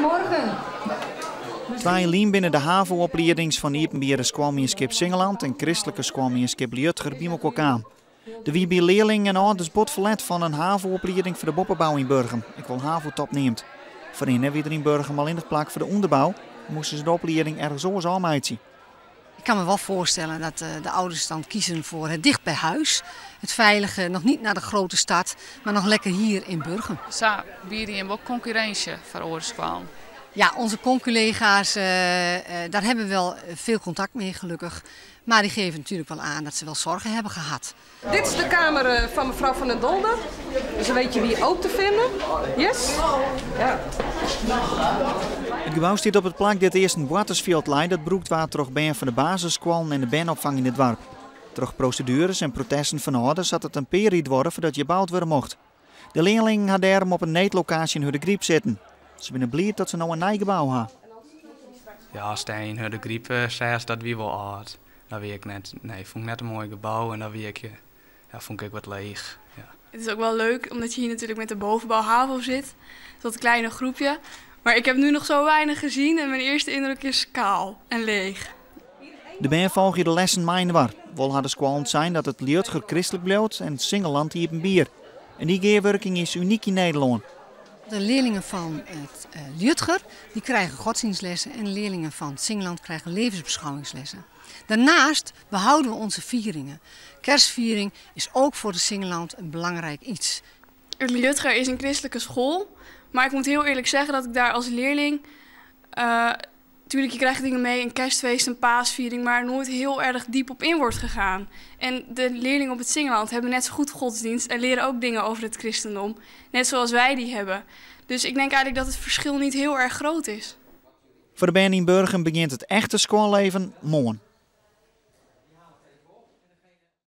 Goedemorgen. Twee lien binnen de HAVO-opleidings van Iepenbieren Squalmierskip Singeland en Christelijke Squalmierskip Liutger bij elkaar. De wie bij leerling en ouders bot verlet van een HAVO-opleiding voor de boppenbouw in Burgum. Ik wil HAVO-top neemt. Voorheen wie er in Burgum al in de plak voor de onderbouw, moesten ze de opleiding ergens anders aanmeiden. Ik kan me wel voorstellen dat de ouders dan kiezen voor het dicht bij huis. Het veilige, nog niet naar de grote stad, maar nog lekker hier in Burgum. Zo bieden je ook concurrentie voor oorlogskwam. Ja, onze conculega's, daar hebben we wel veel contact mee gelukkig. Maar die geven natuurlijk wel aan dat ze wel zorgen hebben gehad. Dit is de kamer van mevrouw Van den Dolder. Dus dan weet je wie ook te vinden. Yes? Ja. Het gebouw staat op het plak dat eerst een watersveld leidt dat broekt waar terug ben van de basisschool en de benopvang in het dorp. Terug procedures en protesten van ouders zat het een periode worden voordat je gebouwd worden mocht. De leerlingen hadden daarom op een neetlocatie in de griep zitten. Ze zijn blij dat ze nou een nieuw gebouw hebben. Ja, Steen, de griep zei dat wie wel oud. Dat weet ik net. Nee, vond ik net een mooi gebouw en dat weet ik, ja, vond ik wat leeg. Ja. Het is ook wel leuk omdat je hier natuurlijk met de bovenbouw HAVO zit. Dat een kleine groepje. Maar ik heb nu nog zo weinig gezien en mijn eerste indruk is kaal en leeg. De band volg je de lessen mijn war. Wel hadden squalend zijn dat het Liutger christelijk blijft en het Singeland hier een bier. En die geerwerking is uniek in Nederland. De leerlingen van het Liutger die krijgen godsdienstlessen en de leerlingen van het Singeland krijgen levensbeschouwingslessen. Daarnaast behouden we onze vieringen. Kerstviering is ook voor de Singeland een belangrijk iets. Het Liutger is een christelijke school, maar ik moet heel eerlijk zeggen dat ik daar als leerling... Tuurlijk, je krijgt dingen mee, een kerstfeest, een paasviering, maar nooit heel erg diep op in wordt gegaan. En de leerlingen op het Singeland hebben net zo goed godsdienst en leren ook dingen over het christendom. Net zoals wij die hebben. Dus ik denk eigenlijk dat het verschil niet heel erg groot is. Voor de band in Burgum begint het echte schoolleven morgen.